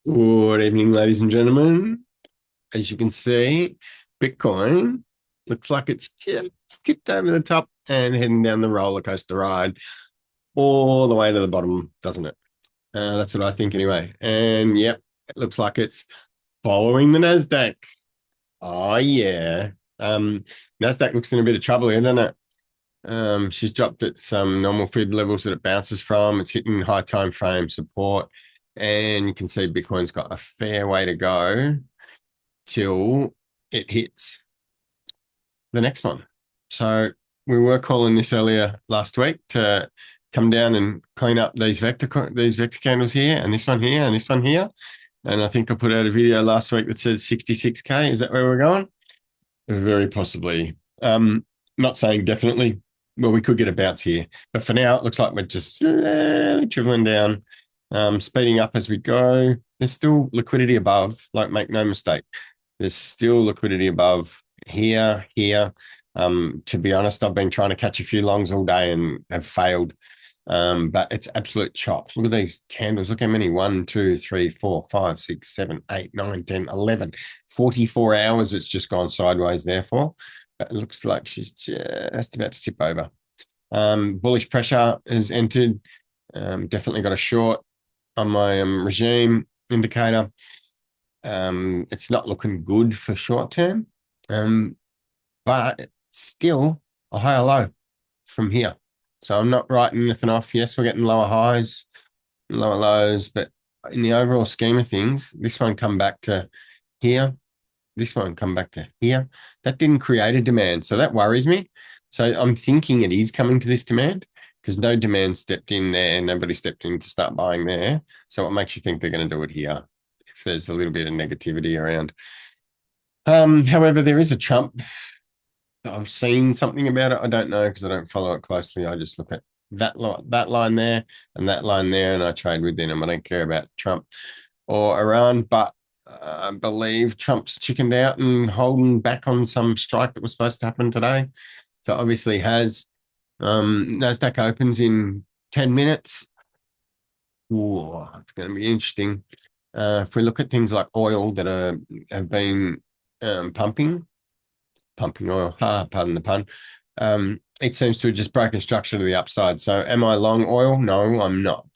Good evening, ladies and gentlemen. As you can see, Bitcoin looks like it's just tipped over the top and heading down the roller coaster ride all the way to the bottom, doesn't it? That's what I think anyway. And yep, it looks like it's following the Nasdaq. Oh yeah. Nasdaq looks in a bit of trouble here, doesn't it? She's dropped at some normal fib levels that it bounces from. It's hitting high time frame support, and you can see Bitcoin's got a fair way to go till it hits the next one. So we were calling this earlier last week to come down and clean up these vector candles here, and this one here, and this one here. And I think I put out a video last week that said 66K. Is that where we're going? Very possibly. Not saying definitely. Well, we could get a bounce here, but for now, it looks like we're just slowly dribbling down, speeding up as we go. There's still liquidity above. Like, make no mistake, there's still liquidity above here, here. To be honest, I've been trying to catch a few longs all day and have failed. But it's absolute chop. Look at these candles. Look how many. 1, 2, 3, 4, 5, 6, 7, 8, 9, 10, 11. 44 hours it's just gone sideways there for. But it looks like she's just about to tip over. Bullish pressure has entered. Definitely got a short on my regime indicator. It's not looking good for short term, but it's still a higher low from here. So I'm not writing anything off. Yes, we're getting lower highs, lower lows, but in the overall scheme of things, this one come back to here, this one come back to here. That didn't create a demand, so that worries me. So I'm thinking it is coming to this demand because no demand stepped in there, nobody stepped in to start buying there. So what makes you think they're going to do it here if there's a little bit of negativity around? However, there is a Trump. I've seen something about it. I don't know because I don't follow it closely. I just look at that line there and that line there, and I trade within them. I don't care about Trump or Iran, but I believe Trump's chickened out and holding back on some strike that was supposed to happen today. So obviously has. Nasdaq opens in 10 minutes. Ooh, it's going to be interesting. If we look at things like oil that have been pumping oil, pardon the pun, it seems to have just broken structure to the upside. So am I long oil? No, I'm not.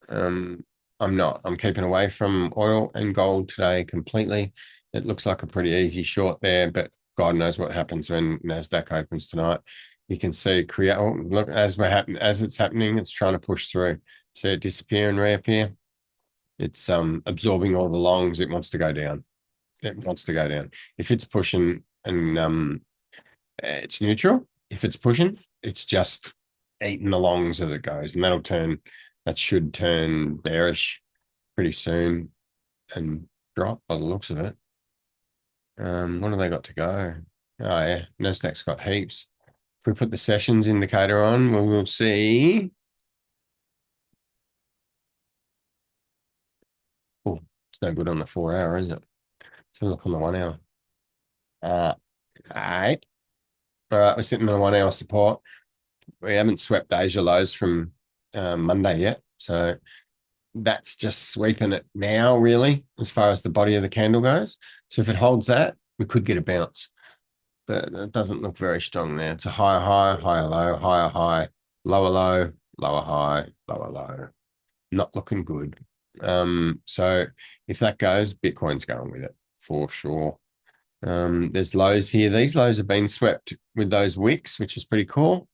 I'm not. I'm keeping away from oil and gold today completely. It looks like a pretty easy short there, but God knows what happens when Nasdaq opens tonight. You can see create. Oh, look, as it's happening, it's trying to push through. See it disappear and reappear. It's absorbing all the longs. It wants to go down. It wants to go down. If it's pushing and it's neutral. If it's pushing, it's just eating the longs as it goes, and that should turn bearish pretty soon and drop by the looks of it. What have they got to go? Oh yeah, Nasdaq's got heaps. If we put the sessions indicator on, we'll see. Oh, it's no good on the 4 hour, is it? Let's have a look on the 1 hour. Uh, all right, we're sitting on a 1 hour support. We haven't swept Asia lows from Monday yet, so that's just sweeping it now, really, as far as the body of the candle goes. So if it holds that, we could get a bounce, but it doesn't look very strong there. It's a higher high, higher low, higher high, lower low, lower high, lower low. Not looking good. So if that goes, Bitcoin's going with it for sure. There's lows here. These lows have been swept with those wicks, which is pretty cool.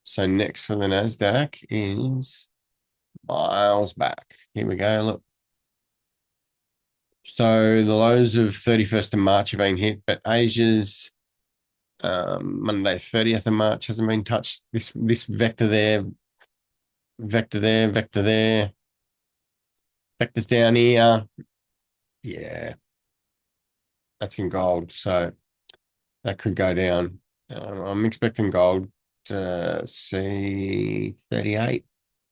So next for the Nasdaq is miles back. Here we go. Look. So the lows of 31st of March have been hit, but Asia's Monday 30th of March hasn't been touched. This vector there, vector there, vector there, vectors down here. Yeah, that's in gold. So that could go down. I'm expecting gold to see 38.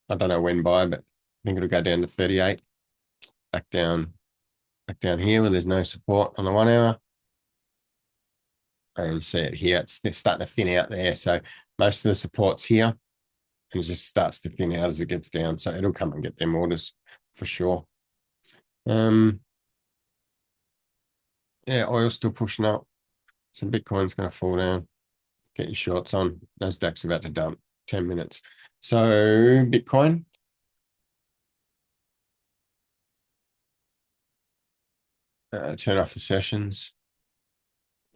I don't know when by, but I think it'll go down to 38. Back down here where there's no support on the 1 hour. And you see it here. It's starting to thin out there. So most of the support's here. And it just starts to thin out as it gets down. So it'll come and get them orders for sure. Yeah, oil's still pushing up. So Bitcoin's going to fall down. Get your shorts on. Nasdaq's about to dump. 10 minutes. So Bitcoin. Turn off the sessions.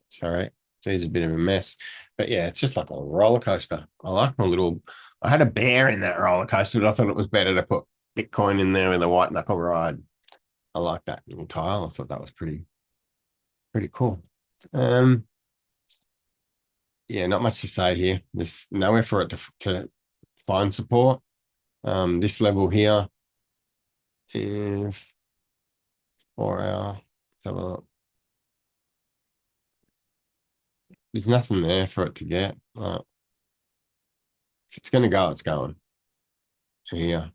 Sorry. It's a bit of a mess. But yeah, it's just like a roller coaster. I like my little. I had a bear in that roller coaster, but I thought it was better to put Bitcoin in there with a white knuckle ride. I like that little tile. I thought that was pretty cool. Um, yeah, not much to say here. There's nowhere for it to find support. This level here, if 4 hour, let's have a look. There's nothing there for it to get. If it's going to go, it's going. Here,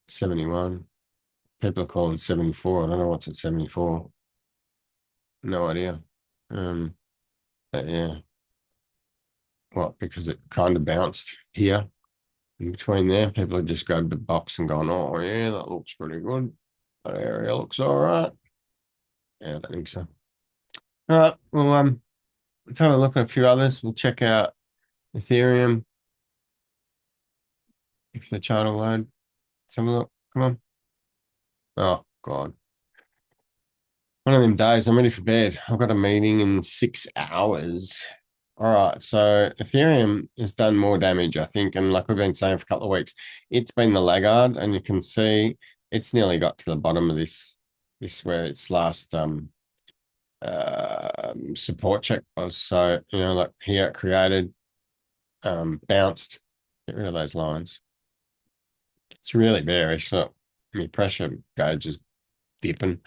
71. People are calling 74. I don't know what's at 74. No idea. But yeah. What? Because it kind of bounced here. In between there, people have just grabbed the box and gone, oh, yeah, that looks pretty good. That area looks all right. Yeah, I don't think so. All right. Well, let's have a look at a few others. We'll check out Ethereum. If the chart will load. Let's have a look. Come on. Oh, God. One of them days. I'm ready for bed. I've got a meeting in 6 hours. All right. So Ethereum has done more damage, I think. And like we've been saying for a couple of weeks, it's been the laggard. And you can see it's nearly got to the bottom of this where its last support check was. So, like here it created, bounced. Get rid of those lines. It's really bearish. Look, my pressure gauge is dipping.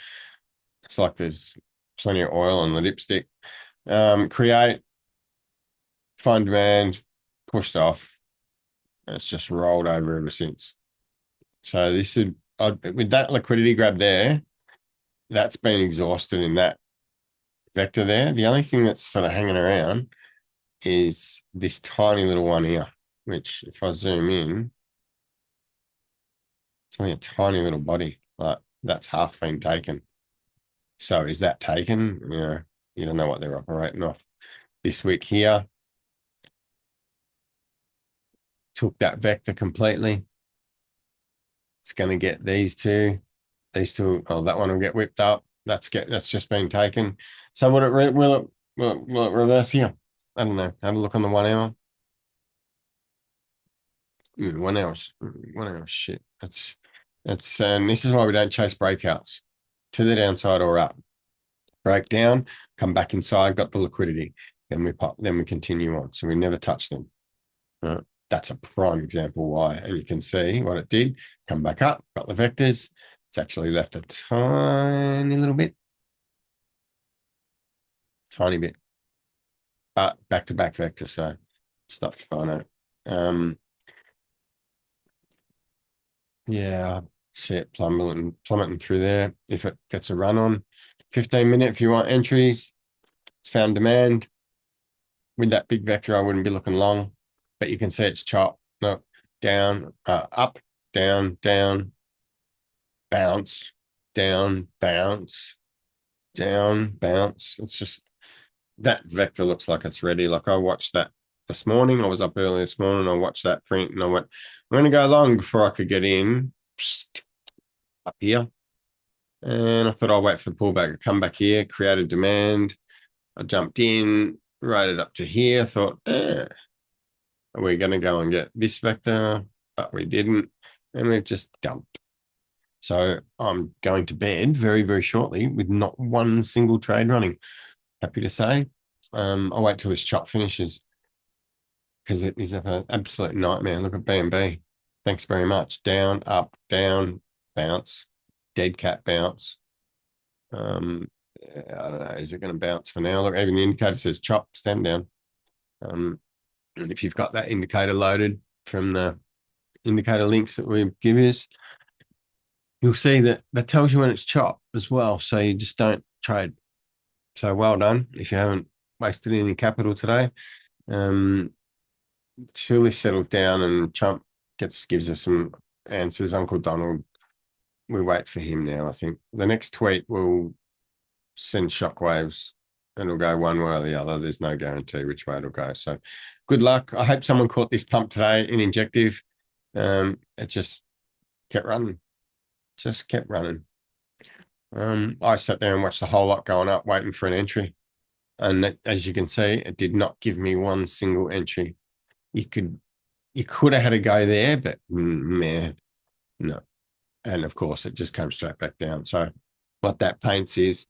It's like there's plenty of oil on the dipstick. Create, find demand, pushed off. And it's just rolled over ever since. So this would, with that liquidity grab there, that's been exhausted in that vector there. The only thing that's sort of hanging around is this tiny little one here, which if I zoom in, it's only a tiny little body. Like that's half been taken. So is that taken? You don't know what they're operating off. This week here, took that vector completely. It's going to get these two. Oh, that one will get whipped up. That's just been taken. So will it reverse here? I don't know. Have a look on the 1 hour. 1 hour, 1 hour shit. And this is why we don't chase breakouts to the downside or up. Break down, come back inside, got the liquidity. Then we pop, then we continue on. So we never touch them. That's a prime example why. And you can see what it did. Come back up, got the vectors. It's actually left a tiny little bit. Tiny bit. But back-to-back vector, so stuff to find out. Yeah, shit, plummeting through there. If it gets a run on, 15-minute, if you want entries, it's found demand. With that big vector, I wouldn't be looking long, but you can see it's chopped. No, down, up, down, bounce, down, bounce, down, bounce. It's just that vector looks like it's ready. Like I watched that this morning. I was up early this morning. I watched that print and I went, I'm going to go long before I could get in up here. And I thought I'll wait for the pullback. I come back here, created demand. I jumped in, rated up to here. Thought, we're going to go and get this vector, but we didn't. And we've just dumped. So I'm going to bed very, very shortly with not one single trade running. Happy to say. I'll wait till his chop finishes because it is an absolute nightmare. Look at BNB. Thanks very much. Down, up, down, bounce, dead cat bounce. I don't know. Is it going to bounce for now? Look, even the indicator says chop, stand down. And if you've got that indicator loaded from the indicator links that we give you, you'll see that tells you when it's chopped as well. So you just don't trade. So well done if you haven't wasted any capital today. Till he settled down and Trump gives us some answers. Uncle Donald we wait for him now. I think the next tweet will send shockwaves and it'll go one way or the other. There's no guarantee which way it'll go. So good luck. I hope someone caught this pump today in injective. It just kept running. Just kept running. I sat there and watched the whole lot going up, waiting for an entry. And as you can see, it did not give me one single entry. You could have had a go there, but man, no. And of course, it just came straight back down. So what that paints is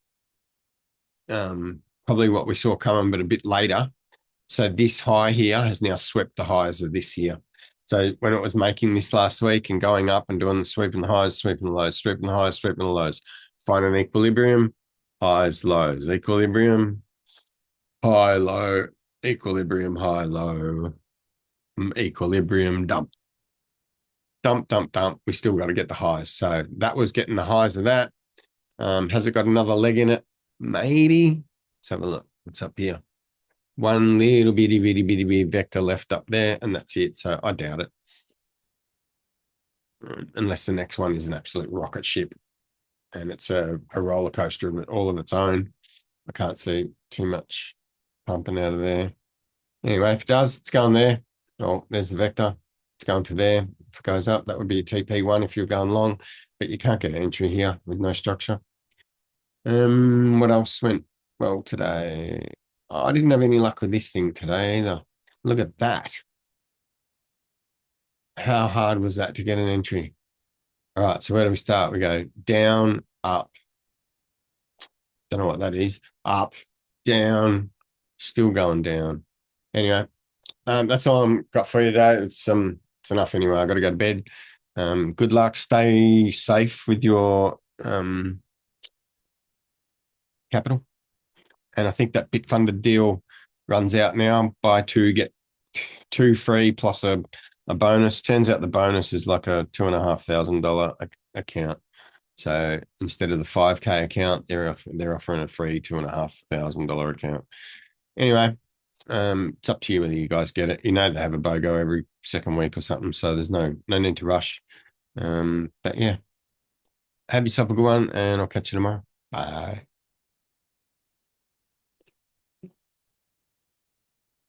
probably what we saw coming, but a bit later. So this high here has now swept the highs of this here. So when it was making this last week and going up and doing the sweeping the highs, sweeping the lows, sweeping the highs, sweeping the lows, find an equilibrium, highs, lows, equilibrium, high, low, equilibrium, high, low, equilibrium, dump, dump, dump, dump. We still got to get the highs. So that was getting the highs of that. Has it got another leg in it? Maybe. Let's have a look. What's up here? One little bitty vector left up there, and that's it. So I doubt it. Unless the next one is an absolute rocket ship and it's a roller coaster all of its own. I can't see too much pumping out of there. Anyway, if it does, it's going there. Oh, there's the vector. It's going to there. If it goes up, that would be a TP1 if you're going long, but you can't get an entry here with no structure. What else went well today? I didn't have any luck with this thing today either. Look at that. How hard was that to get an entry? All right, so where do we start? We go down, up. Don't know what that is. Up, down, still going down. Anyway, that's all I've got for you today. It's enough anyway. I got to go to bed. Good luck. Stay safe with your capital. And I think that Bitfunded deal runs out now. Buy two, get two free plus a bonus. Turns out the bonus is like a $2,500 account. So instead of the 5K account, they're offering a free $2,500 account. Anyway, it's up to you whether you guys get it. You know they have a BOGO every second week or something, so there's no need to rush. But yeah, have yourself a good one, and I'll catch you tomorrow. Bye.